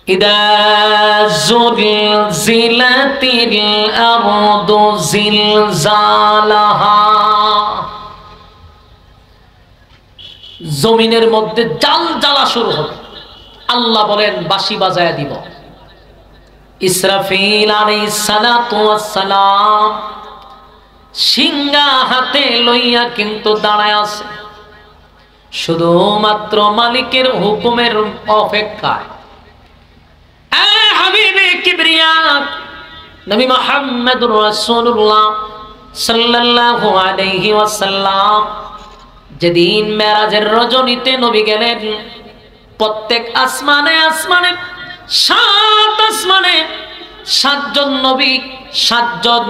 ইদা জুলজিলাতিল আরদু জিলজালাহা, জমিনের মধ্যে জালজালা শুরু হবে। আল্লাহ বলেন বাঁশি বাজায়া দিব। ইসরাফিল আলাইহিস সালাতু ওয়াস সালাম সিংহা হাতে লইয়া কিন্তু দাঁড়ায় আছে, শুধুমাত্র মালিকের হুকুমের অপেক্ষায়। হাবিবে কিবরিয়া নবী মুহাম্মদুর রাসূলুল্লাহ সাল্লাল্লাহু আলাইহি ওয়াসাল্লাম যেদিন মেরাজের রজনীতে নবী গেলেন, প্রত্যেক আসমানে আসমানে, সাত আসমানে সাতজন নবী, সাতজন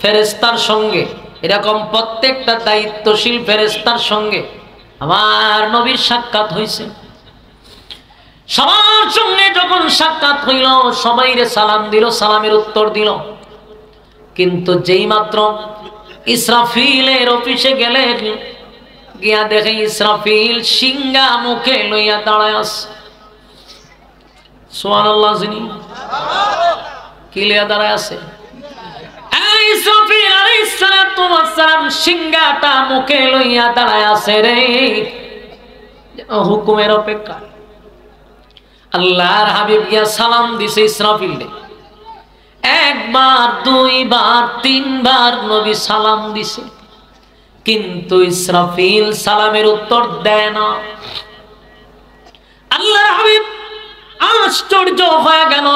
ফেরেশতার সঙ্গে, এরকম প্রত্যেকটা দায়িত্বশীল ফেরেশতার সঙ্গে আমার নবীর সাক্ষাৎ হয়েছে। সবার সঙ্গে যখন সাক্ষাৎ হইল, সবাইরে সালাম দিল, সালামের উত্তর দিল। কিন্তু যেই মাত্র ইসরাফিলের অফিসে গেলেন, গিয়া দেখে ইসরাফিল সিংহা মুখে লইয়া দাঁড়ায় আছে। সুবহানাল্লাহ, যিনি কি লইয়া দাঁড়ায় আছে? ইসরাফিল আলাইহিস সালাতু ওয়াস সালাম সিংহাটা মুখে লইয়া দাঁড়ায় আছে রে, হুকুমের অপেক্ষা। আল্লাহর হাবিব গিয়া সালাম দিছে ইসরাফিলে, একবার, দুইবার, তিনবার নবী সালাম দিছে, কিন্তু ইসরাফিল সালামের উত্তর দেয় না। আল্লাহর হাবিব আশ্চর্য হয়ে গেল,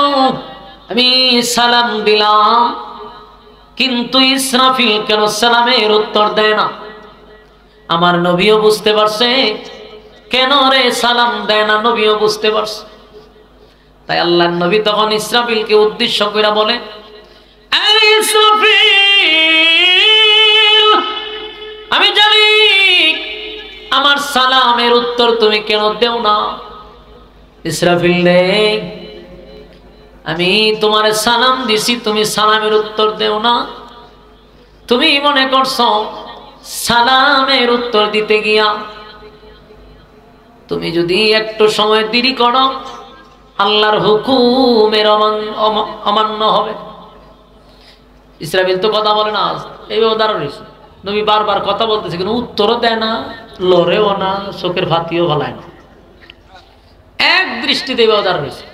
আমি সালাম দিলাম কিন্তু ইসরাফিল কেন সালামের উত্তর দেয় না? আমার নবীও বুঝতে পারছে কেন রে সালাম দেয় না, নবীও বুঝতে পারছে। তাই আল্লাহর নবী তখন ইসরাফিলকে উদ্দেশ্য করে বলে, ইসরাফিল, আমি জানি আমার সালামের উত্তর তুমি কেন দেও না। ইসরাফিল রে, আমি তোমার সালাম দিছি, তুমি সালামের উত্তর দেও না। তুমি মনে করছো সালামের উত্তর দিতে গিয়া তুমি যদি একটু সময় দেরি করো, আল্লাহর হুকুমের অমান্য হবে। ইসরাফিল তো কথা বলে না, এইভাবে দাঁড়ানো রয়েছে। নবী বারবার কথা বলতেছে, কিন্তু উত্তরও দেয় না, লড়েও না, চোখের ফাতিও ভালায় না, এক দৃষ্টিতে এইভাবে দাঁড়ানো রয়েছে।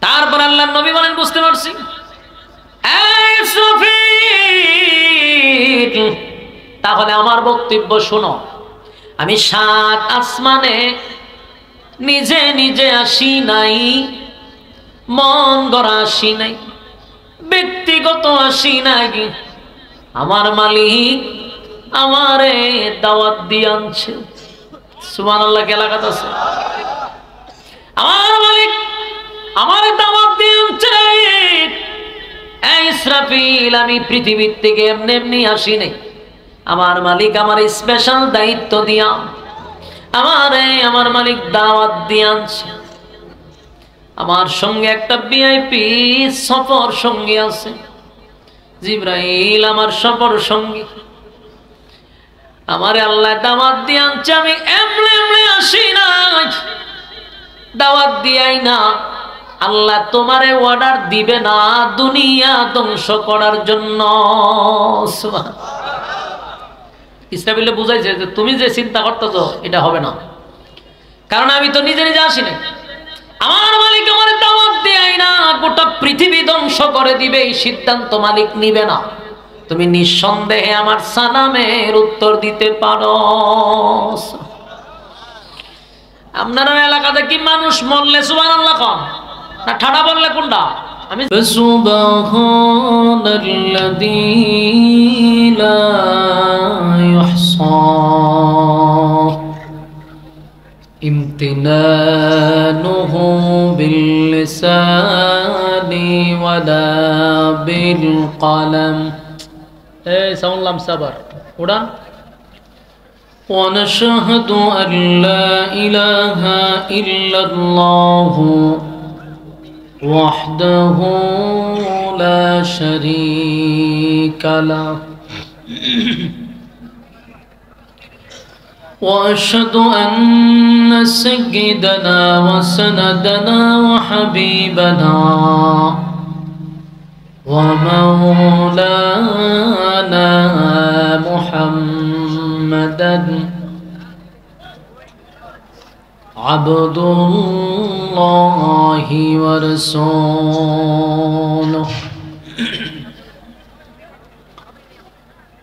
তারপর আল্লাহর নবী বলেন, বুঝতে পারছি, তাহলে আমার বক্তব্য শোনো। আমি সাত আসমানে নিজে নিজে আসি নাই, মন গড়া আসি নাই, ব্যক্তিগত আসি নাই, আমার মালিক আমারে দাওয়াত দিয়ে আনছে। সুবহানাল্লাহ, কে লাগাত আছে? আমার মালিক আমার দাওয়াত দিয়ে আনছে। ইসরাফিল, আমি পৃথিবীর থেকে এমনি এমনি আসি নাই, আমার মালিক আমার স্পেশাল দায়িত্ব দিয়া আমার মালিক দাওয়াত দিয়ে আনছে। আমার সঙ্গে একটা ভিআইপি সফর সঙ্গী আছে, জিবরাইল আমার সফর সঙ্গী। আমারে আল্লাহ দাওয়াত দিয়ে আনছে, আমি এমনি এমনি আসি না, দাওয়াত দিয়াই না। আল্লাহ তোমারে অর্ডার দিবে না দুনিয়া ধ্বংস করার জন্য। ইসরাফিলে বুঝাইছে যে তুমি যে চিন্তা করতেছো এটা হবে না, কারণ আমি তো নিজে নিজে আসি না, আমার মালিক আমার দাওয়াত দেয় না, গোটা পৃথিবী ধ্বংস করে দিবে এই সিদ্ধান্ত মালিক নিবে না। তুমি নিঃসন্দেহে আমার সালামের উত্তর দিতে পারো। আপনার এলাকাতে কি মানুষ মরলে সুবহানাল্লাহ কন না ঠাডা বললে কোনটা? আমি সুবহানাল্লাযী লা ইহসা ইমতিনানুহু বিল লিসানি ওয়ালা বিল কলম। এই সাউন্ডলাম সাবার উড়ান। ونشهد أن لا إله إلا الله وحده لا شريك له وأشهد أن سيدنا وسندنا وحبيبنا ومولانا محمدا عبد الله ورسوله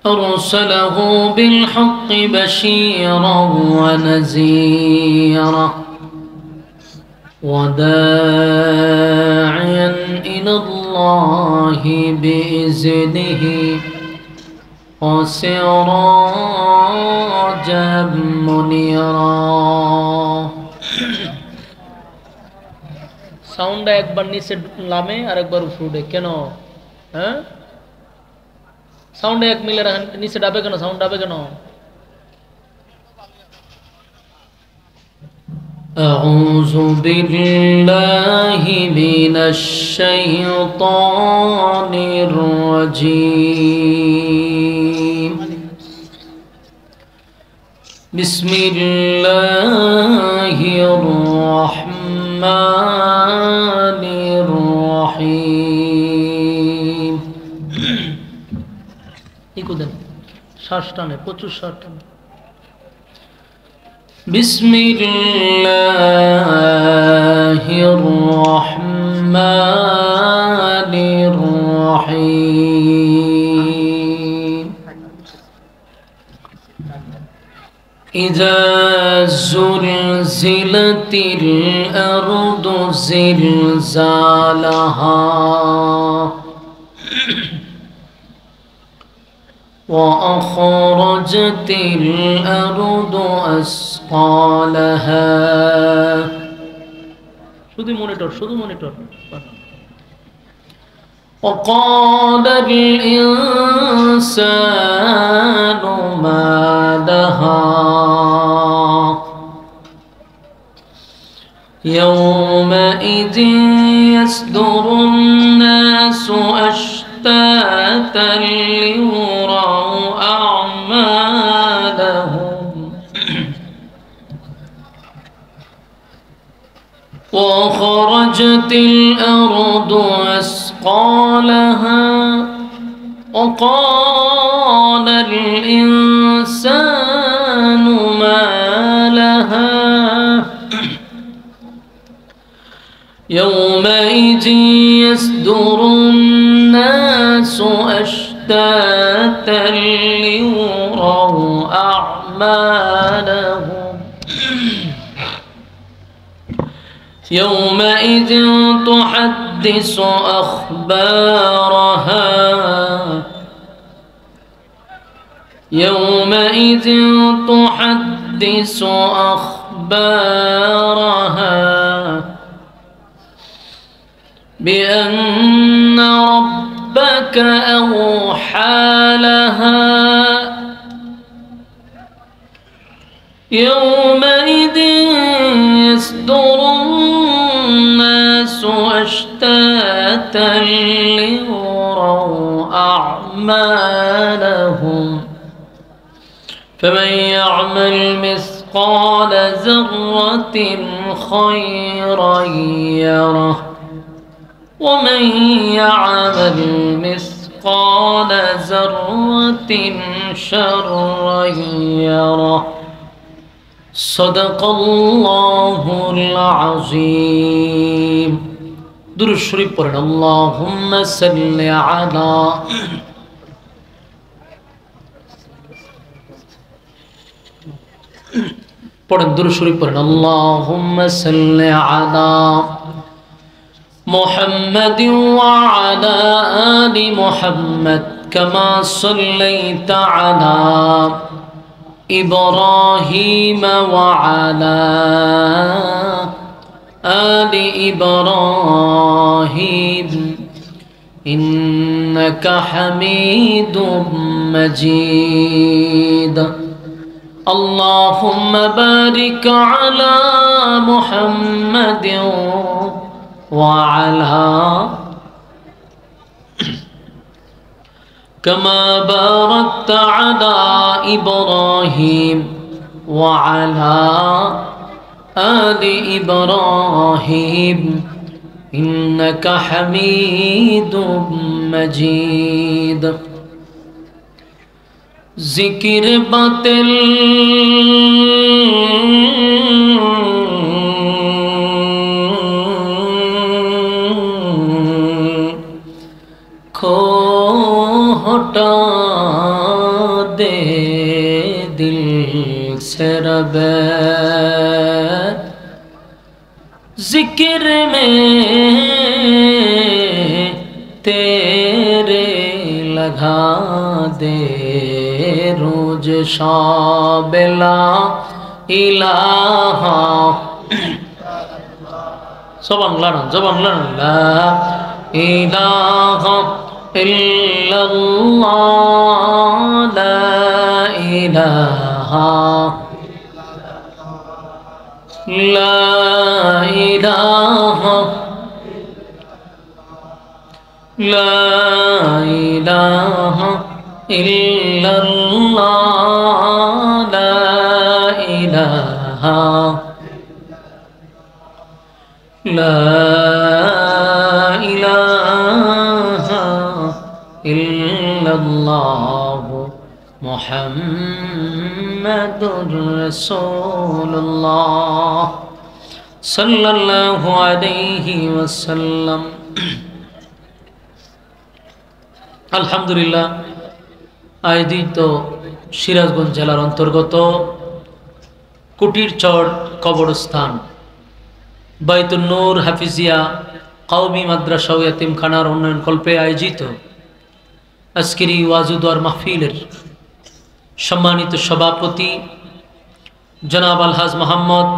أرسله بالحق بشيرا ونذيرا وداعيا إلى الله بإذنه وسراجا منيرا সাউন্ডটা একবার নিচে নামে আর একবার উপরে উঠে কেন হ্যাঁ সাউন্ড এক মিলে নিচে ডাবে কেন সাউন্ড ডাবে কেন أعوذ بالله من الشيطان الرجيم بسم الله الرحمن الرحيم ইকুদেন শ্বাস টানে প্রচুর শ্বাস টানে بسم الله الرحمن الرحيم إذا زلزلت الأرض زلزالها وأخرجت الأرض أثقالها শুধু মনিটর وقال الإنسان ما لها يومئذ يصدر الناس أشتاتا ليروا أعمالهم وخرجت الأرض أثقالها وقال الإنسان ما لها يومئذ يصدر الناس أشتاتا ليروا أعمالهم يومئذ تحدث أخبارها يومئذ تحدث أخبارها بأن ربك أوحى لها يومئذ يصدر الناس أشتاتا ليروا أعمالهم فمن يعمل مثقال ذرة خيرا يره ومن يعمل مثقال ذرة شرا يره صدق الله العظيم درود شريف পড়েন اللهم صل على পড়েন درود شريف পড়েন اللهم صل على محمد وعلى آل محمد كما صليت على إبراهيم وعلى آل إبراهيم إنك حميد مجيد اللهم بارك على محمد وعلى كما باركت على إبراهيم وعلى آل إبراهيم إنك حميد مجيد ذکر باطل کو ہٹا دے دل سے رب ذکر میں تیرے لگا دے روز شب لا الہ زبان لا الہ الا اللہ لا الہ لا الہ لا الہ الا اللہ لا الہ لا الہ الا اللہ محمد رسول اللہ صلی اللہ علیہ وسلم আলহামদুলিল্লাহ আয়োজিত সিরাজগঞ্জ জেলার অন্তর্গত কুটিরচর কবরস্থান বাইতুন নূর হাফিজিয়া কওমি মাদ্রাসা ও ইয়াতিমখানার উন্নয়ন কল্পে আয়োজিত আজকের এই ওয়াজুদার মাহফিলের সম্মানিত সভাপতি জনাব আলহাজ মোহাম্মদ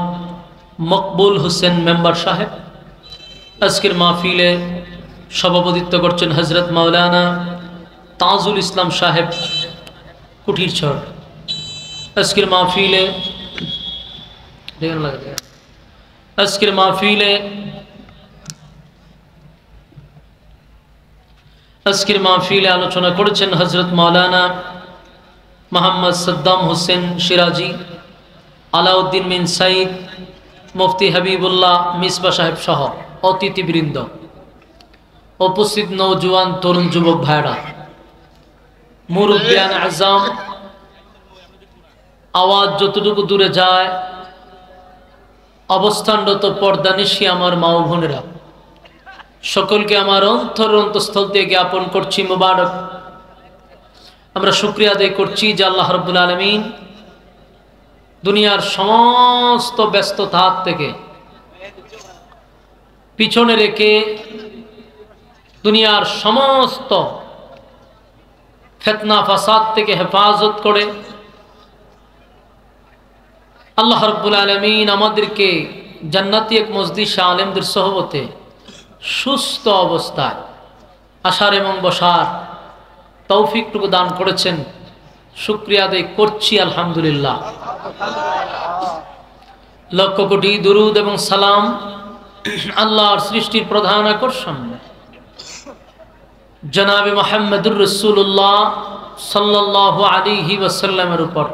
মকবুল হোসেন মেম্বার সাহেব, আজকের মাহফিলে সভাপতিত্ব করছেন হজরত মাওলানা তাজুল ইসলাম সাহেব কুটিরচর। আজকের মাহফিলে আলোচনা করেছেন হজরত মাওলানা মোহাম্মদ সাদ্দাম হোসেন সিরাজি, আলাউদ্দিন বিন সাইদ, মুফতি হাবিবুল্লাহ মিসবা সাহেব সহ অতিথিবৃন্দ, উপস্থিত নওজোয়ান তরুণ যুবক ভাইরা, মুরব্বিয়ান আজম, আওয়াজ যতটুকু দূরে যায় অবস্থানরত পর্দানিশী আমার মা ও বোনেরা, সকলকে আমার অন্তঃস্থল থেকে জ্ঞাপন করছি মুবারক। আমরা শুকরিয়া আদায় করছি যে আল্লাহ রাব্বুল আলামিন দুনিয়ার সমস্ত ব্যস্ততা থেকে পিছনে রেখে দুনিয়ার সমস্ত ফিতনা ফাসাদ থেকে হেফাজত করে আল্লাহ রাব্বুল আলামিন আমাদেরকে জান্নাতি এক মজলিসে আলেমদের সোহবতে সুস্থ অবস্থায় আসার এবং বসার তৌফিকটুকু দান করেছেন। শুকরিয়া আদায় করছি আলহামদুলিল্লাহ। লক্ষ কোটি দুরুদ এবং সালাম আল্লাহর সৃষ্টির প্রধান আকর্ষণ জনাবে মুহাম্মদুর রাসূলুল্লাহ সাল্লাল্লাহু আলাইহি ওয়াসাল্লামের উপর।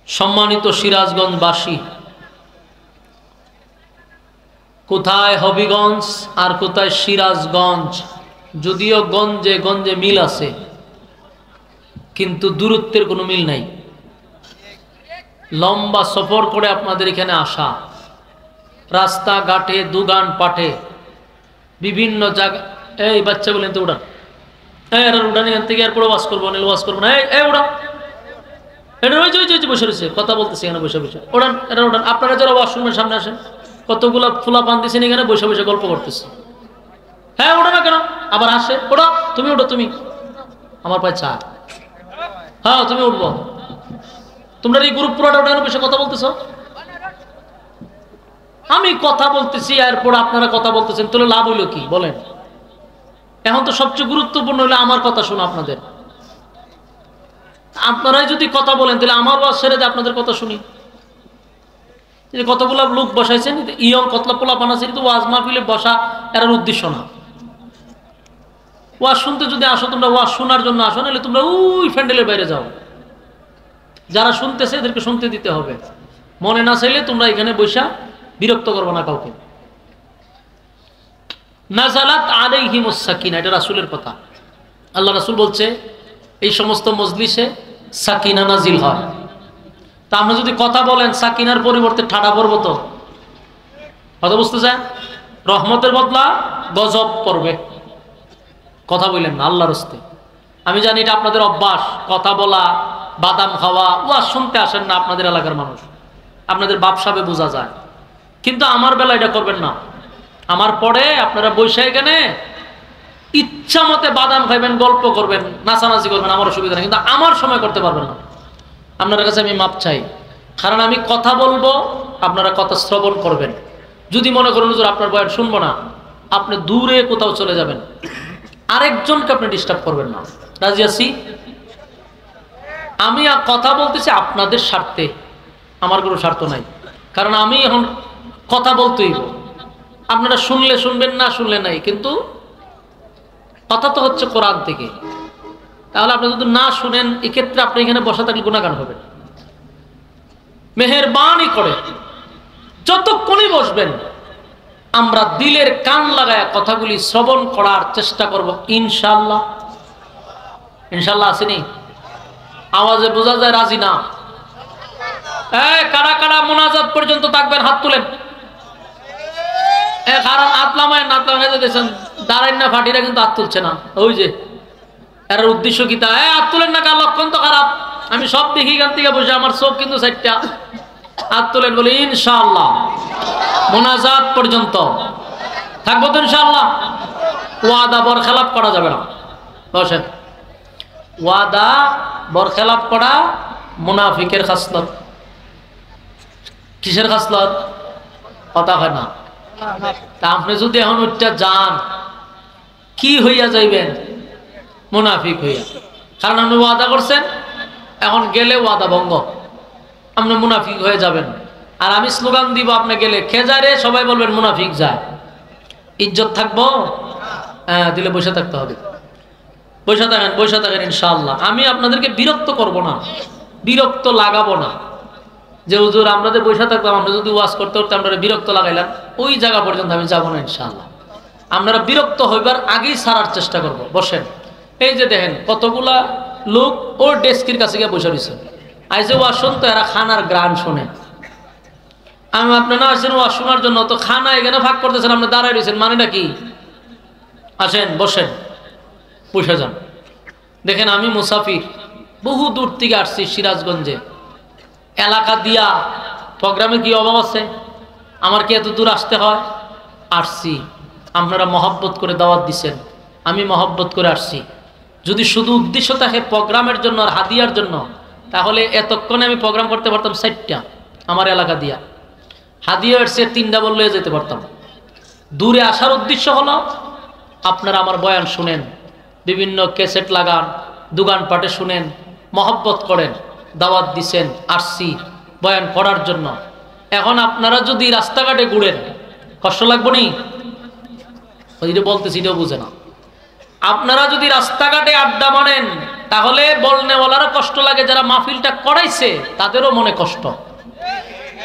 সম্মানিত সিরাজগঞ্জবাসী, কোথায় হবিগঞ্জ আর কোথায় সিরাজগঞ্জ, যদিও গঞ্জে গঞ্জে মিল আছে কিন্তু দূরত্বের কোনো মিল নাই। লম্বা সফর করে আপনাদের এখানে আসা, রাস্তাঘাটে দোকান পাটে বিভিন্ন জায়গা, এই বাচ্চা বলেন তো উড়ান, এরা উড়ান, এখান থেকে এরপরে ওয়াজ করবো ওয়াজ করবো না, এই উড়ান, এটা ওই যে বসে রয়েছে কথা বলতেছে এখানে বসে বসে, ওড়ান এটা ওড়ান। আপনারা যারা ওয়াশরুমের সামনে আসেন কতগুলো ফুলা পান দিয়েছেন এখানে বসে বসে গল্প করতেছে, হ্যাঁ ওটা না কেন আবার আসে, ওটা তুমি ওটা তুমি আমার পায়ে চা, হ্যাঁ তুমি উঠবো, তোমরা এই গ্রুপ পুরোটা ওটা বসে কথা বলতেছ, আমি কথা বলতেছি এরপর আপনারা কথা বলতেছেন, তাহলে লাভ হইলো কি বলেন? এখন তো সবচেয়ে গুরুত্বপূর্ণ হলো আমার কথা শোনা আপনাদের। আপনারাই যদি কথা বলেন তাহলে আমার ওয়াজ ছেড়ে দিয়ে আপনাদের কথা শুনি। কতগুলো লোক বসাইছেন ইয়ং কতলা পোলা বানাচ্ছে, কিন্তু ওয়াজ মাহফিলে বসা এর উদ্দেশ্য না। ওয়াজ শুনতে যদি আসো তোমরা ওয়াজ শোনার জন্য আসো, নাহলে তোমরা ওই প্যান্ডেলের বাইরে যাও। যারা শুনতেছে এদেরকে শুনতে দিতে হবে। মনে না চাইলে তোমরা এখানে বৈশা বিরক্ত করবো না কাউকে। নাজালাত আলাইহিমুস সাকিনা, এটা রাসূলের কথা। আল্লাহ রাসূল বলছে এই সমস্ত মজলিসে সাকিনা নাজিল হয়। তা আপনি যদি কথা বলেন সাকিনার পরিবর্তে ঠাডা পড়বো তো কথা বুঝতে চান? রহমতের বদলা গজব পড়বে। কথা বললেন না আল্লাহর হস্তে। আমি জানি এটা আপনাদের অভ্যাস, কথা বলা, বাদাম খাওয়া, ওয়াজ শুনতে আসেন না আপনাদের এলাকার মানুষ, আপনাদের বাপসাবে বোঝা যায়। কিন্তু আমার বেলা এটা করবেন না। আমার পরে আপনারা বৈশা এখানে ইচ্ছা মতে বাদাম খাইবেন, গল্প করবেন, নাচানাচি করবেন, আমার অসুবিধা নেই, কিন্তু আমার সময় করতে পারবেন না। আপনার কাছে আমি মাপ চাই, কারণ আমি কথা বলবো, আপনারা কথা শ্রবণ করবেন। যদি মনে করেন হুজুর আপনার বয়ান শুনবো না, আপনি দূরে কোথাও চলে যাবেন, আরেকজনকে আপনি ডিস্টার্ব করবেন না। রাজি আছি? আমি কথা বলতেছি আপনাদের স্বার্থে, আমার কোনো স্বার্থ নাই। কারণ আমি এখন কথা বলতেই, আপনারা শুনলে শুনবেন, না শুনলে নাই, কিন্তু কথা তো হচ্ছে কোরআন থেকে। তাহলে আপনি যদি না শুনেন, এক্ষেত্রে আপনি এখানে বসা থাকলে গুনাহগার হবেন। মেহেরবানি করে যতক্ষণই বসবেন আমরা দিলের কান লাগায় কথাগুলি শ্রবণ করার চেষ্টা করব ইনশাআল্লাহ। ইনশাআল্লাহ আসেনি? আওয়াজে বোঝা যায় রাজি না। কারা কারা মোনাজাত পর্যন্ত থাকবেন হাত তুলেন। কারণ আতলামায় নাতলামায় দেখছেন দাঁড়াই না, ফাটিরা কিন্তু হাত তুলছে না। ওই যে এর উদ্দেশ্য কি? তা হাত তুলেন না, কার লক্ষণ তো খারাপ। আমি সব দেখি এখান থেকে বসে, আমার চোখ কিন্তু চারটা। হাত তুলেন, বলি ইনশাআল্লাহ মোনাজাত পর্যন্ত থাকবো তো ইনশাআল্লাহ। ওয়াদা বরখেলাপ করা যাবে না। বসেন। ওয়াদা বরখেলাপ করা মুনাফিকের খাসলত। কিসের খাসলত? কথা হয় না। তা আপনি যদি এখন উঠতে যান, কি হইয়া যাইবেন? মুনাফিক হইয়া। কারণ আপনি ওয়াদা করছেন, এখন গেলে ওয়াদা ভঙ্গ, আপনি মুনাফিক হয়ে যাবেন। আর আমি স্লোগান দিব, আপনি গেলে খেজারে সবাই বলবেন মুনাফিক যায়। ইজ্জত থাকবো? হ্যাঁ, দিলে বসে থাকতে হবে। বসে থাকেন, বসে থাকেন ইনশাআল্লাহ। আমি আপনাদেরকে বিরক্ত করব না, বিরক্ত লাগাবো না। যে হুজুর আমরা যে বসে থাকতাম, আমরা যদি ওয়াজ করতে করতে আপনারা বিরক্ত লাগাইলাম, ওই জায়গা পর্যন্ত আমি যাবো না ইনশাআল্লাহ। আপনারা বিরক্ত হইবার আগেই ছাড়ার চেষ্টা করব। বসেন। এই যে দেখেন কতগুলা লোক ওর ডেস্কের কাছে গিয়ে বসে রয়েছে। আজ যে ওয়াজ শুনতো, এরা খানার গ্রান শোনে। আমি আপনারা আসছেন ওয়াজ শোনার জন্য, তো খানা এখানে ভাগ করতেছেন, আপনি দাঁড়ায় রয়েছেন, মানেটা কি? আসেন, বসেন, বসে যান। দেখেন আমি মুসাফির, বহু দূর থেকে আসছি সিরাজগঞ্জে। এলাকা দিয়া প্রোগ্রামে কি অভাব আছে? আমার কি এত দূর আসতে হয়? আসছি। আপনারা মহব্বত করে দাওয়াত দিচ্ছেন, আমি মহব্বত করে আসছি। যদি শুধু উদ্দেশ্য থাকে প্রোগ্রামের জন্য আর হাদিয়ার জন্য, তাহলে এতক্ষণে আমি প্রোগ্রাম করতে পারতাম 4টা আমার এলাকা দিয়া। হাদিয়া এসে 3টা বললে যেতে পারতাম। দূরে আসার উদ্দেশ্য হলো আপনারা আমার বয়ান শুনেন, বিভিন্ন ক্যাসেট লাগান, দোকানপাটে শুনেন, মহব্বত করেন, দাওয়াত দিছেন, আসছি বয়ান করার জন্য। এখন আপনারা যদি রাস্তাঘাটে ঘুরেন, কষ্ট লাগবে নি? ওইটা বলতেছি, এটাও বুঝে না। আপনারা যদি রাস্তাঘাটে আড্ডা মারেন, তাহলে বলনেওয়ালারও কষ্ট লাগে, যারা মাহফিলটা করাইছে তাদেরও মনে কষ্ট,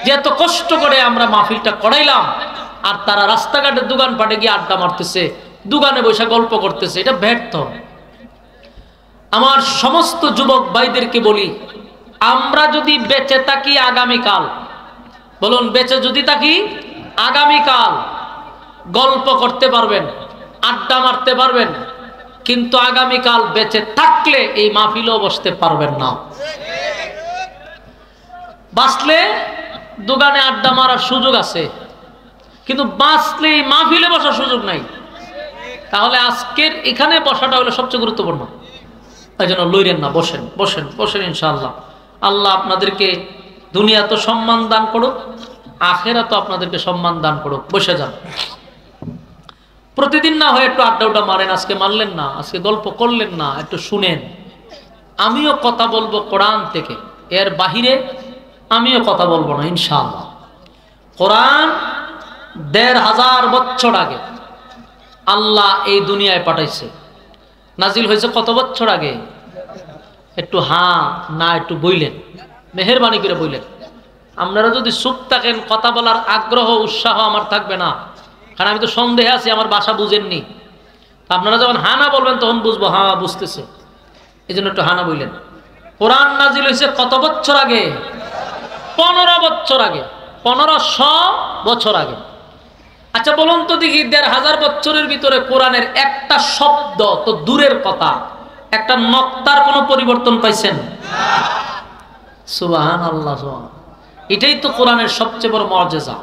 যে এত কষ্ট করে আমরা মাহফিলটা করাইলাম, আর তারা রাস্তাঘাটে দোকানপাটে গিয়ে আড্ডা মারতেছে, দোকানে বসে গল্প করতেছে, এটা ব্যর্থ। আমার সমস্ত যুবক ভাইদেরকে বলি, আমরা যদি বেঁচে থাকি আগামীকাল, বলুন বেঁচে যদি থাকি আগামীকাল, গল্প করতে পারবেন, আড্ডা মারতে পারবেন, কিন্তু আগামীকাল বেঁচে থাকলে এই মাহফিলও বসতে পারবেন না। বাঁচলে দোকানে আড্ডা মারার সুযোগ আছে, কিন্তু বাঁচলে এই মাহফিলে বসার সুযোগ নাই। তাহলে আজকের এখানে বসাটা হলো সবচেয়ে গুরুত্বপূর্ণ। তাই জন্য লইরেন না, বসেন, বসেন, বসেন ইনশাআল্লাহ। আল্লাহ আপনাদেরকে দুনিয়া তো সম্মান দান করুক, আখেরাত তো আপনাদেরকে সম্মান দান করুক। বসে যান। প্রতিদিন না হয় একটু আড্ডা উড্ডা মারেন, আজকে মারলেন না, আজকে গল্প করলেন না, একটু শুনেন। আমিও কথা বলবো কোরআন থেকে, এর বাহিরে আমিও কথা বলবো না ইনশাআল্লাহ। কোরআন ১৫০০ বছর আগে আল্লাহ এই দুনিয়ায় পাঠাইছে। নাজিল হয়েছে কত বছর আগে? একটু হ্যাঁ না একটু বইলেন। মেহেরবানি করে বললেন। আপনারা যদি চুপ থাকেন কথা বলার আগ্রহ উৎসাহ আমার থাকবে না, কারণ আমি তো সন্দেহে আছি, আমার ভাষা বুঝেননি। আপনারা যখন হানা বলবেন তখন বুঝবো হ্যাঁ বুঝতেছে, এই জন্য একটু হানা বললেন। কোরআন নাজিল হয়েছে কত বছর আগে? 15 বছর আগে, 1500 বছর আগে। আচ্ছা বলুন তো দেখি, 1500 বছরের ভিতরে কোরআনের একটা শব্দ তো দূরের কথা, একটা নক্তার কোনো পরিবর্তন পাইছেন? সুবহানাল্লাহ। এটাই তো কোরআনের সবচেয়ে বড় মুআজিজা।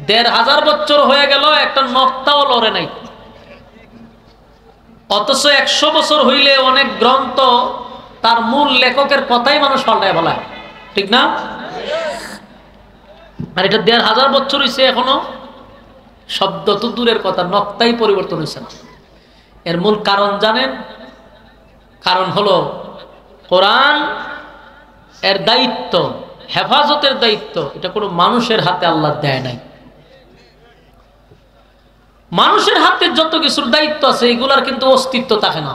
1500 বছর হয়ে গেল, একটা নক্তাও লড়ে নাই। অথচ 100 বছর হইলে অনেক গ্রন্থ তার মূল লেখকের কথাই মানুষ পাল্টায় বলায়, ঠিক না? আর এটা 1500 বছর হয়েছে, এখনো শব্দ তো দূরের কথা, নক্তাই পরিবর্তন হয়েছে না। এর মূল কারণ জানেন? কারণ হলো কোরআন এর দায়িত্ব, হেফাজতের দায়িত্ব, এটা কোনো মানুষের হাতে আল্লাহ দেয় নাই। মানুষের হাতে যত কিছুর দায়িত্ব আছে এগুলার কিন্তু অস্তিত্ব থাকে না।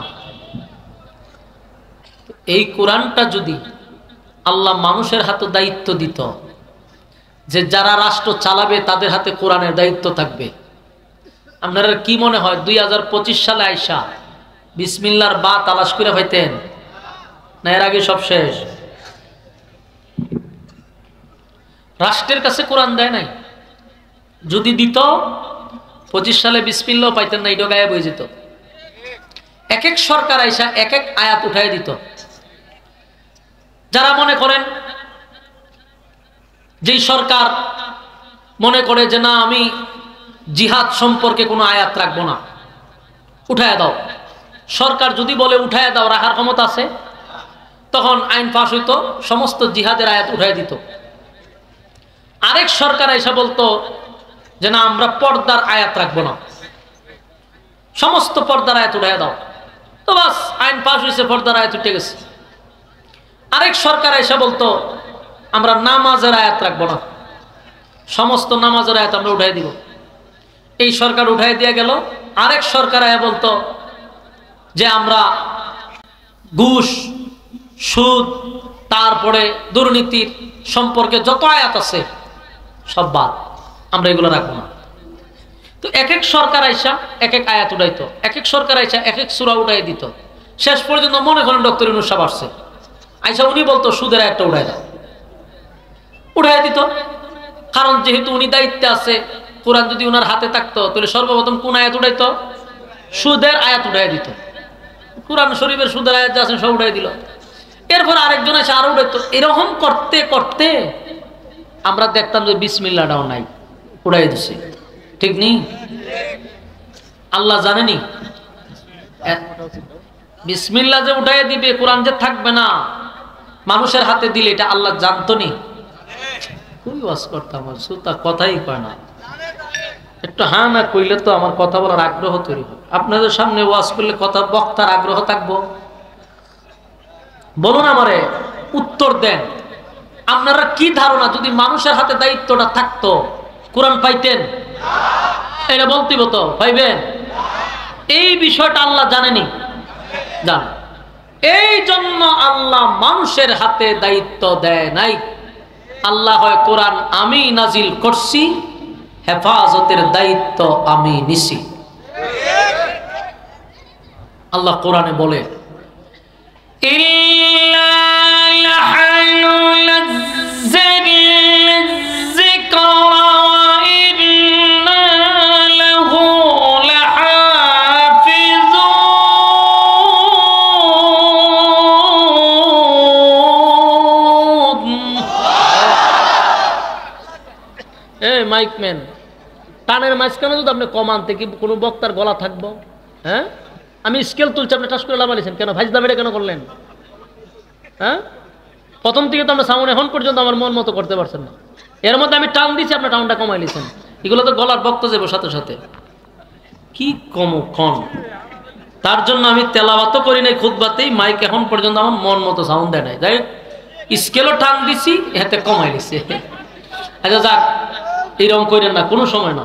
এই কোরআনটা যদি আল্লাহ মানুষের হাতে দায়িত্ব দিত, যে যারা রাষ্ট্র চালাবে তাদের হাতে কোরআনের দায়িত্ব থাকবে, আপনারা কি মনে হয় 2025 সালে আইসা বিসমিল্লাহর বা তালাশ করে পাইতেন না? এর আগে সব শেষ। রাষ্ট্রের কাছে কোরআন দেয় নাই, যদি দিত 25 সালে বিসমিল্লাহ পাইতেন না, এটা গায়েব হয়ে যেত। এক এক সরকার আইসা এক এক আয়াত উঠাই দিত। যারা মনে করেন, যেই সরকার মনে করে যে না আমি জিহাদ সম্পর্কে কোনো আয়াত রাখবো না, উঠায় দাও। সরকার যদি বলে উঠায় দাও, রাখার ক্ষমতা আছে, তখন আইন পাস হইতো, সমস্ত জিহাদের আয়াত উঠাই দিত। আরেক সরকার এসে বলতো যে না আমরা পর্দার আয়াত রাখবো না, সমস্ত পর্দার আয়াত উঠাই দাও। তো বাস আইন পাস হয়েছে, পর্দার আয়াত উঠে গেছে। আরেক সরকার এসে বলতো আমরা নামাজের আয়াত রাখবো না, সমস্ত নামাজের আয়াত আমরা উঠাই দিব। এই সরকার উঠাই দিয়ে গেল। আরেক সরকার আয়া বলতো যে আমরা ঘুষ, সুদ, তারপরে দুর্নীতির সম্পর্কে যত আয়াত আছে সব বাদ, আমরা এগুলো রাখবো না। তো এক এক সরকার আইসা এক এক আয়াত উঠাইতো, এক এক সরকার আইসা এক এক সূরা উঠাই দিত। শেষ পর্যন্ত মনে করেন ডক্টর ইউনূস সাহেব আসছে, আইসা উনি বলতো সুদের আয়াতটা উঠাই দাও, উঠাই দিত। কারণ যেহেতু উনি দায়িত্বে আছে, কোরআন যদি উনার হাতে থাকতো তাহলে সর্বপ্রথম কোন আয়াত উঠাইতো? সুদের আয়াত উঠাই দিত। কোরআন শরীফের সুদের আয়াত যা আছে সব উঠাই দিল। এরপর আরেকজন এসে আরো উঠাইতো। এরকম করতে করতে আমরা দেখতাম যে বিসমিল্লাহটাও নাই, উঠাই দিছে। ঠিক নেই? আল্লাহ জানেনি বিসমিল্লাহ যে উঠাই দিবে, কোরআন যে থাকবে না মানুষের হাতে দিলে, এটা আল্লাহ জানতো নি? খুবই ওয়াজ করতাম, শ্রোতা কথাই কয় না। একটু হ্যাঁ না কইলে তো আমার কথা বলার আগ্রহ তৈরি হবে। আপনাদের সামনে ওয়াজ করলে কথা বক্তার আগ্রহ থাকবো? বলুন আমারে, উত্তর দেন। আপনারা কি ধারণা যদি মানুষের হাতে দায়িত্বটা থাকতো কোরআন পাইতেন? এটা বলতে তো পাইবেন? এই বিষয়টা আল্লাহ জানেনি? জান। এই জন্য আল্লাহ মানুষের হাতে দায়িত্ব দেয় নাই। আল্লাহ হয় কোরআন আমি নাজিল করছি, হেফাজতের দায়িত্ব আমি নিছি। আল্লাহ কোরআনে বলে মাইকম্যান টানের মাঝখানে যদি আপনি কমান থেকে কোনো বক্তার গলা থাকবো, হ্যাঁ আমি স্কেল তুলছি, আপনি টাস করে লাগাইছেন কেন? ভাইজ দাবিটা কেন করলেন? হ্যাঁ প্রথম থেকে তো আমরা সাউন্ড এখন পর্যন্ত আমার মন মতো করতে পারছেন না। এর মধ্যে আমি টান দিচ্ছি, আপনার টাউনটা কমাই লিছেন। এগুলো তো গলার বক্ত যাবো সাথে সাথে। কি কম কম, তার জন্য আমি তেলাওয়াতও করি নাই খুতবাতেই, মাইক এখন পর্যন্ত আমার মন মতো সাউন্ড দেয় নাই। যাই স্কেলও টান দিছি, এতে কমাই লিছে। আচ্ছা যাক, এইরকম করেন না, কোনো সময় না।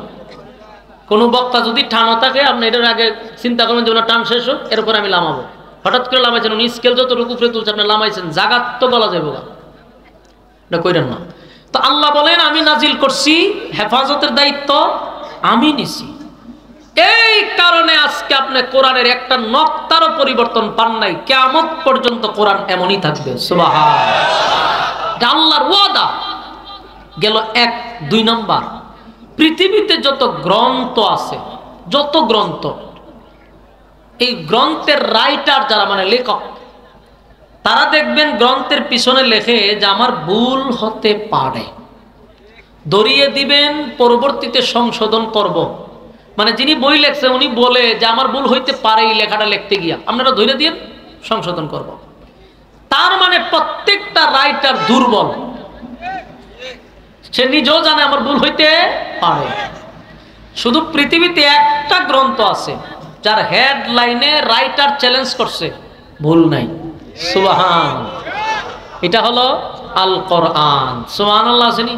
কোনো বক্তা যদি টানও থাকে, আপনি এটার আগে চিন্তা করবেন যে ওনার টান শেষ হোক, এরপর আমি লামাবো। হঠাৎ করে লামাইছেন, উনি স্কেল যতটুকু উপরে তুলছে আপনি লামাইছেন, জাগাত তো বলা যাবো। এটা কইরেন না। তো আল্লাহ বলেন আমি নাজিল করছি, হেফাজতের দায়িত্ব আমি নিছি। এই কারণে আজকে আপনি কোরআনের একটা নক্তারও পরিবর্তন পান নাই, কিয়ামত পর্যন্ত কোরআন এমনই থাকবে। সুবহানাল্লাহ, আল্লাহর ওয়াদা। গেল এক। 2 নাম্বার, পৃথিবীতে যত গ্রন্থ আছে, যত গ্রন্থ, এই গ্রন্থের রাইটার যারা মানে লেখক, তারা দেখবেন গ্রন্থের পিছনে লেখে যে আমার ভুল হতে পারে, ধরিয়ে দিবেন, পরবর্তীতে সংশোধন করব। মানে যিনি বই লেখছেন উনি বলে যে আমার ভুল হইতে পারে এই লেখাটা লিখতে গিয়া, আপনারা ধরে দিন, সংশোধন করব। তার মানে প্রত্যেকটা রাইটার দুর্বল, সে নিজেও জানে আমার ভুল হইতে পারে। শুধু পৃথিবীতে একটা গ্রন্থ আছে যার হেডলাইনে রাইটার চ্যালেঞ্জ করছে, ভুল নাই। সুবহান, এটা হলো আল কোরআন। সুবহানাল্লাহ। আসেনি?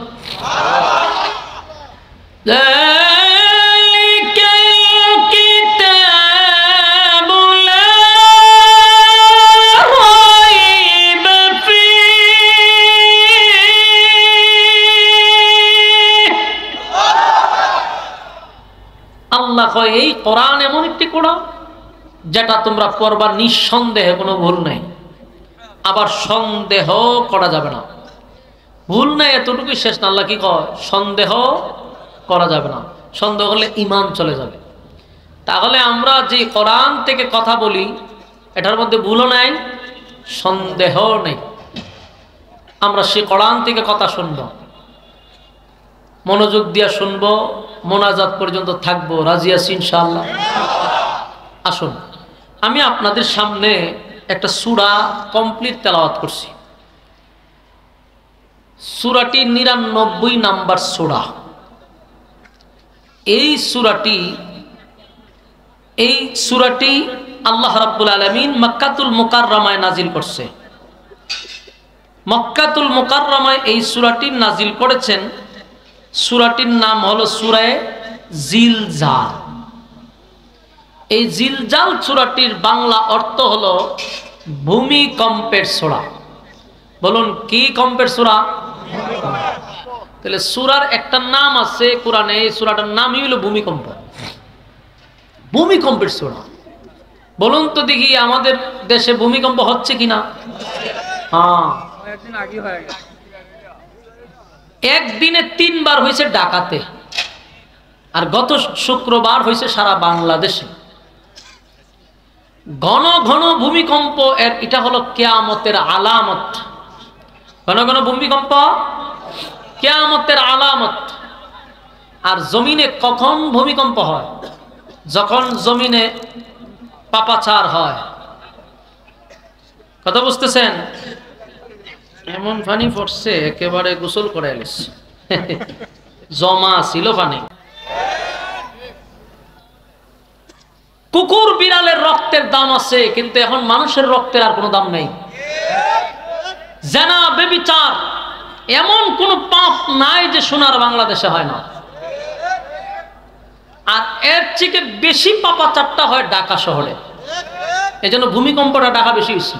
আল্লাহ কয় এই কোরআন এমন একটি কোরআন যেটা তোমরা পড়বা নিঃসন্দেহে, কোনো ভুল নাই, আবার সন্দেহ করা যাবে না। ভুল নাই এতটুকুই শেষ না, আল্লাহ কি কয়? সন্দেহ করা যাবে না, সন্দেহ করলে ঈমান চলে যাবে। তাহলে আমরা যে কোরআন থেকে কথা বলি এটার মধ্যে ভুলও নাই, সন্দেহ নেই। আমরা সে কোরআন থেকে কথা শুনবো, মনোযোগ দিয়া শুনবো, মোনাজাত পর্যন্ত থাকবো, রাজি আছি ইনশাআল্লাহ। আসুন, আমি আপনাদের সামনে একটা সূরা কমপ্লিট তেলাওয়াত করছি। সূরাটি 99 নাম্বার সূরা। এই সূরাটি আল্লাহ রাব্বুল আলামিন মক্কাতুল মুকাররমায় নাজিল করছে। মক্কাতুল মুকাররমায় এই সূরাটি নাজিল করেছেন। সূরাটির নাম হলো সূরা জিলজাল। এই জিলজাল সূরাটির বাংলা অর্থ হলো ভূমিকম্পের সূরা। বলুন, কি কম্পের সূরা? তাহলে সূরার একটা নাম আছে কোরআনে, এই সূরাটার নামই হলো ভূমিকম্প। ভূমিকম্পের সূরা। বলুন তো দেখি আমাদের দেশে ভূমিকম্প হচ্ছে কিনা? হ্যাঁ, একদিনে 3 বার হয়েছে ঢাকাতে, আর গত শুক্রবার হয়েছে সারা বাংলাদেশে। ঘন ঘন ভূমিকম্প, এটা হলো কিয়ামতের আলামত। ঘন ঘন ভূমিকম্প কিয়ামতের আলামত। আর জমিনে কখন ভূমিকম্প হয়? যখন জমিনে পাপাচার হয়। কথা বুঝতেছেন? এমন পানি পড়ছে একেবারে গোসল করে এলিস, জমা ছিল পানি। কুকুর বিড়ালের রক্তের দাম আছে, কিন্তু এখন মানুষের রক্তের আর কোনো দাম নেই। জানা, বেবিচার, এমন কোন পাপ নাই যে সোনার বাংলাদেশে হয় না। আর এর থেকে বেশি পাপাচারটা হয় ঢাকা শহরে। এজন্য ভূমিকম্পটা ঢাকা বেশি হয়েছে।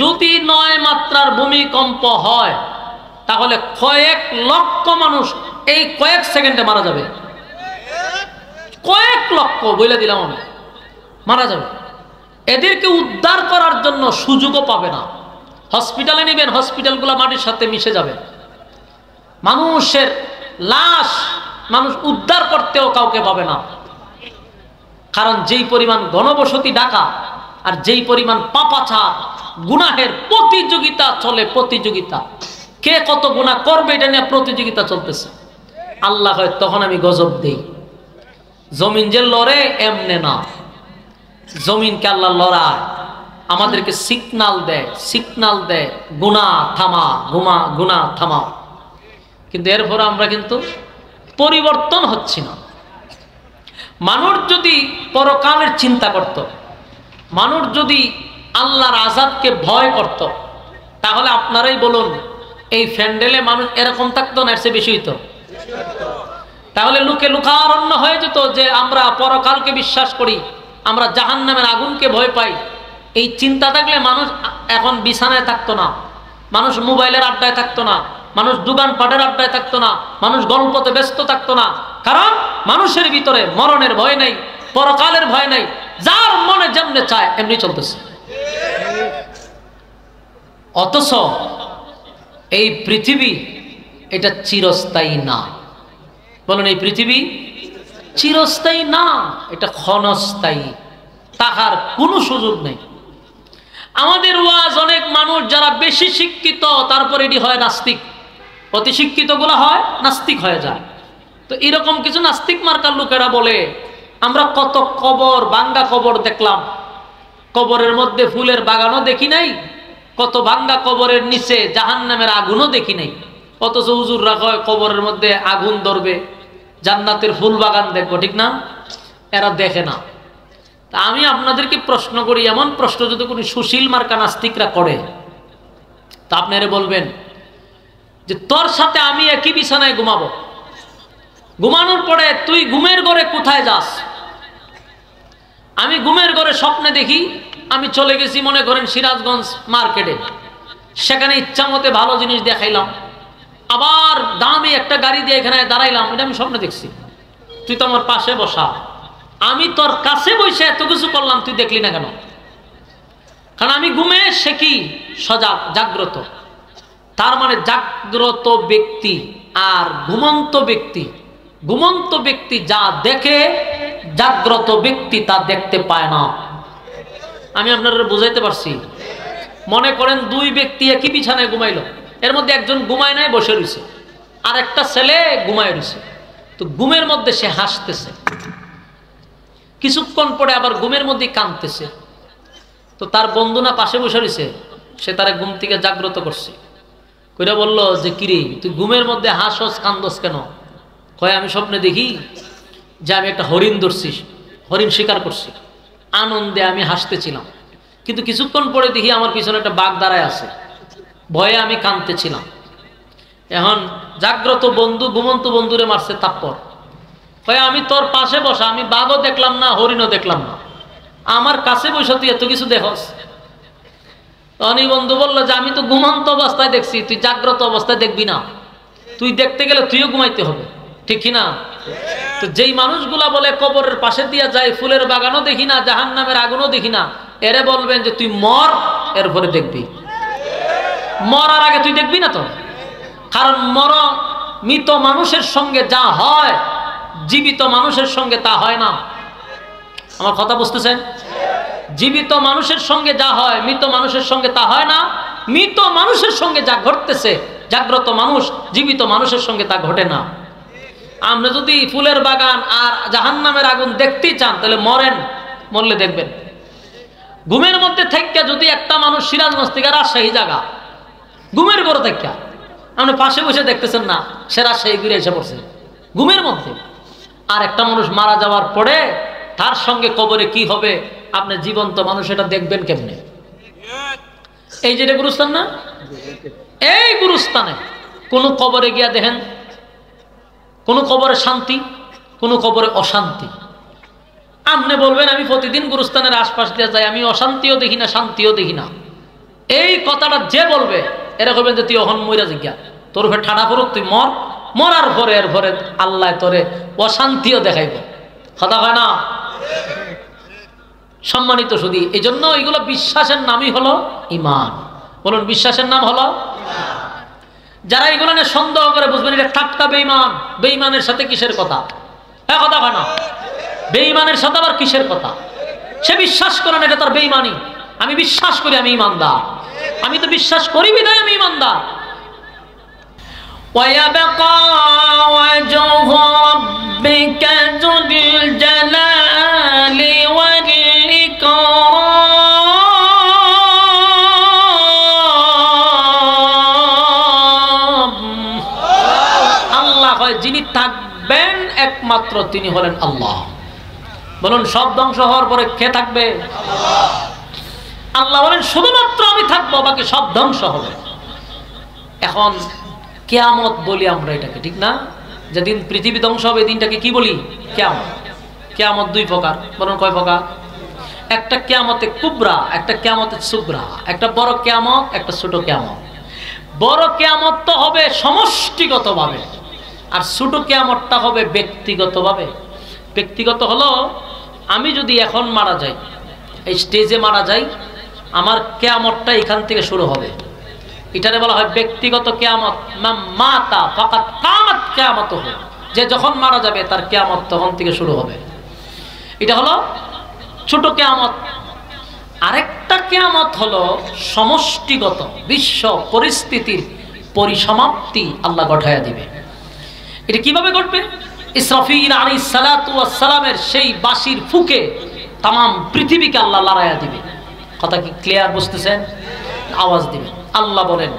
যদি 9 মাত্রার ভূমিকম্প হয় তাহলে কয়েক লক্ষ মানুষ এই কয়েক সেকেন্ডে মারা যাবে। কয়েক লক্ষ বলে দিলাম আমি, মারা যাবে। এদেরকে উদ্ধার করার জন্য সুযোগও পাবে না। হসপিটালে নেবেন, হসপিটালগুলো মাটির সাথে মিশে যাবে। মানুষের লাশ মানুষ উদ্ধার করতেও কাউকে পাবে না। কারণ যেই পরিমাণ ঘনবসতি ঢাকা, আর যেই পরিমাণ পাপাচার, গুনাহের প্রতিযোগিতা চলে, প্রতিযোগিতা, কে কত গুনাহ করবে এটা নিয়ে প্রতিযোগিতা চলতেছে। আল্লাহ হয় তখন আমি গজব দেই। জমিন যে লড়ে এমনে না, জমিনকে আল্লাহ লড়ায়, আমাদেরকে সিগনাল দেয় গুনাহ থামা, গুনাহ থামাও। কিন্তু এরপর আমরা কিন্তু পরিবর্তন হচ্ছি না। মানুষ যদি পরকালের চিন্তা করত, মানুষ যদি আল্লাহর আযাবকে ভয় করত, তাহলে আপনারাই বলুন এই ফ্যান্ডেলে মানুষ এরকম থাকতো না, এর চেয়ে বেশি হইতো? তাহলে লোকে লোকারণ্য হয়ে যেত যে আমরা পরকালকে বিশ্বাস করি, আমরা জাহান্নামের আগুনকে ভয় পাই। এই চিন্তা থাকলে মানুষ এখন বিছানায় থাকতো না। মানুষ মোবাইলের আড্ডায় থাকতো না, মানুষ দোকানপাটের আড্ডায় থাকতো না, মানুষ গল্পতে ব্যস্ত থাকতো না। কারণ মানুষের ভিতরে মরণের ভয় নেই, পরকালের ভয় নেই, যার মনে যেমনে চায় এমনি চলতেছে। অথচ এই পৃথিবী এটা চিরস্থায়ী না। বলুন, এই পৃথিবী চিরস্থায়ী না, এটা ক্ষণস্থায়ী, তাহার কোনো সুযোগ নেই। আমাদের ওয়াজ অনেক মানুষ যারা বেশি শিক্ষিত তারপরে এটি হয় নাস্তিক, অতি শিক্ষিত গুলা হয় নাস্তিক হয়ে যায়। তো এরকম কিছু নাস্তিক মার্কার লোকেরা বলে আমরা কত কবর, ভাঙ্গা কবর দেখলাম, কবরের মধ্যে ফুলের বাগানও দেখি নাই, কত ভাঙ্গা কবরের নিচে জাহান্নামের আগুনও দেখি নাই। অথচ হুজুররা কয় কবরের মধ্যে আগুন ধরবে, জান্নাতের ফুল বাগান দেখবো, ঠিক না? এরা দেখে না। তা আমি আপনাদেরকে প্রশ্ন করি, এমন প্রশ্ন যদি কোনো সুশীল মার্কা নাস্তিকরা করে, তা আপনারা বলবেন যে তোর সাথে আমি একই বিছানায় ঘুমাবো, ঘুমানোর পরে তুই ঘুমের ঘরে কোথায় যাস? আমি ঘুমের ঘরে স্বপ্নে দেখি আমি চলে গেছি মনে করেন সিরাজগঞ্জ মার্কেটে, সেখানে ইচ্ছা মতে ভালো জিনিস দেখাইলাম, আবার দামি একটা গাড়ি দিয়ে এখানে দাঁড়াইলাম, এটা আমি স্বপ্নে দেখছি। তুই তো আমার পাশে বসা, আমি তোর কাছে বসে এত কিছু করলাম, তুই দেখলি না কেন? কারণ আমি ঘুমে, সে কি সজাগ, জাগ্রত। তার মানে জাগ্রত ব্যক্তি আর ঘুমন্ত ব্যক্তি, ঘুমন্ত ব্যক্তি যা দেখে জাগ্রত ব্যক্তি তা দেখতে পায় না। আমি আপনারা বুঝাইতে পারছি? মনে করেন দুই ব্যক্তি একই বিছানায় ঘুমাইলো, এর মধ্যে একজন ঘুমায় নাই, বসে রয়েছে, আর একটা ছেলে ঘুমায় রয়েছে। তো ঘুমের মধ্যে সে হাসতেছে, কিছুক্ষণ পরে আবার ঘুমের মধ্যে কাঁদতেছে। তো তার বন্ধু না পাশে বসে রয়েছে, সে তার ঘুম থেকে জাগ্রত করছে, কইরা বলল যে কিরে তুই ঘুমের মধ্যে হাসস কান্দস কেন? কয় আমি স্বপ্নে দেখি যে আমি একটা হরিণ ধরছি, হরিণ শিকার করছি, আনন্দে আমি হাসতেছিলাম, কিন্তু কিছুক্ষণ পরে দেখি আমার পিছনে একটা বাঘ দাঁড়ায় আছে, ভয়ে আমি কাঁদতেছিলাম। এখন জাগ্রত বন্ধু ঘুমন্ত বন্ধুরে মারছে তাপ্পর, কয় আমি তোর পাশে বসা, আমি বাঘও দেখলাম না, হরিণও দেখলাম না, আমার কাছে বসে তুই এত কিছু দেখস? তখনই বন্ধু বললো যে আমি তো ঘুমন্ত অবস্থায় দেখছি, তুই জাগ্রত অবস্থায় দেখবি না, তুই দেখতে গেলে তুইও ঘুমাইতে হবে, ঠিক কিনা? তো যেই মানুষগুলা বলে কবরের পাশে দিয়া যায়, ফুলের বাগানও দেখি না, জাহান্নামের আগুনও দেখি না, এরে বলবেন যে তুই মর, এরপরে দেখবি। মরার আগে তুই দেখবি না তো, কারণ মৃত মানুষের সঙ্গে যা হয় জীবিত মানুষের সঙ্গে তা হয় না। আমার কথা বুঝতেছেন? জীবিত মানুষের সঙ্গে যা হয় মৃত মানুষের সঙ্গে তা হয় না। মৃত মানুষের সঙ্গে যা ঘটতেছে জাগ্রত মানুষ জীবিত মানুষের সঙ্গে তা ঘটে না। আপনি যদি ফুলের বাগান আর জাহান্নামের আগুন দেখতেই চান তাহলে মরেন, মরলে দেখবেন। ঘুমের মধ্যে থেকে যদি একটা মানুষ সিরাজগঞ্জ থেকে রাজশাহী জায়গা ঘুমের ঘরে থেকে আপনি পাশে বসে দেখতেছেন না, সে রাজশাহী ঘুরে এসে পড়ছে ঘুমের মধ্যে। আর একটা মানুষ মারা যাওয়ার পরে তার সঙ্গে কবরে কি হবে আপনি জীবন্ত মানুষ এটা দেখবেন কেমনে? এই যে গুরুস্থান না, এই গুরুস্থানে কোন কবরে গিয়া দেখেন কোন কবরে শান্তি, কোন কবরে অশান্তি। আপনি বলবেন আমি প্রতিদিন গুরুস্থানের আশপাশ দিয়ে যাই, আমি অশান্তিও দেখি না শান্তিও দেখি না। এই কথাটা যে বলবে এরা কইবেন যে তুই অহন মইরা জিজ্ঞা, তোর উপরে ঠাডা পড়ুক, তুই মর, মরার পরে এর পরে আল্লাহ তোরে অশান্তিও দেখাইব। কথা হয় না? সম্মানিত শুধু এই জন্য এইগুলো বিশ্বাসের নামই হলো ঈমান। বলুন বিশ্বাসের নাম হলো। যারা এগুলো নিয়ে সন্দেহ করে বুঝবেন এটা টাটকা বেঈমান। বেঈমানের সাথে কিসের কথা? হ্যাঁ কথা হয় না, বেঈমানের সাথে আবার কিসের কথা? সে বিশ্বাস করে না, এটা তার বেঈমানি। আমি বিশ্বাস করি আমি ঈমানদার, আমি তো বিশ্বাস করি বিধায় আমি ঈমানদার। وَيَبْقَى وَجْهُ رَبِّكَ ذُو الْجَلَالِ وَالْإِكْرَامِ। আল্লাহ হয় যিনি থাকবেন একমাত্র তিনি হলেন আল্লাহ। বলুন সব ধ্বংস হওয়ার পরে কে থাকবে? আল্লাহ বলেন শুধুমাত্র আমি থাকবো, বাকি সব ধ্বংস হবে। এখন কিয়ামত বলি আমরা এটাকে, ঠিক না? যেদিন পৃথিবী ধ্বংস হবে দিনটাকে কি বলি? কিয়ামত। কিয়ামত দুই প্রকার, বলুন কয় প্রকার? একটা কিয়ামতে কুবরা, একটা কিয়ামতে সুগরা। একটা বড় কিয়ামত, একটা ছোট কিয়ামত। বড় কিয়ামতটা হবে সমষ্টিগতভাবে, আর ছোট কিয়ামতটা হবে ব্যক্তিগতভাবে। ব্যক্তিগত হলো, আমি যদি এখন মারা যাই, এই স্টেজে মারা যাই, আমার কিয়ামতটা এখান থেকে শুরু হবে। এটারে বলা হয় ব্যক্তিগত কিয়ামত। মাতা ফাকাত কামাত কিয়ামতুহু, যে যখন মারা যাবে তার কিয়ামত তখন থেকে শুরু হবে। এটা হলো ছোট কিয়ামত। আরেকটা কিয়ামত হলো সমষ্টিগত, বিশ্ব পরিস্থিতির পরিসমাপ্তি আল্লাহ ঘটায়া দিবে। এটা কিভাবে ঘটবে? ইসরাফিল আলাইহিস সালাতু ওয়াস সালামের সেই বাঁশির ফুঁকে তাম পৃথিবীকে আল্লাহ লড়াইয়া দিবে। কথা কি ক্লিয়ার বুঝতেছেন? আওয়াজ দিবে। আল্লাহ বলেন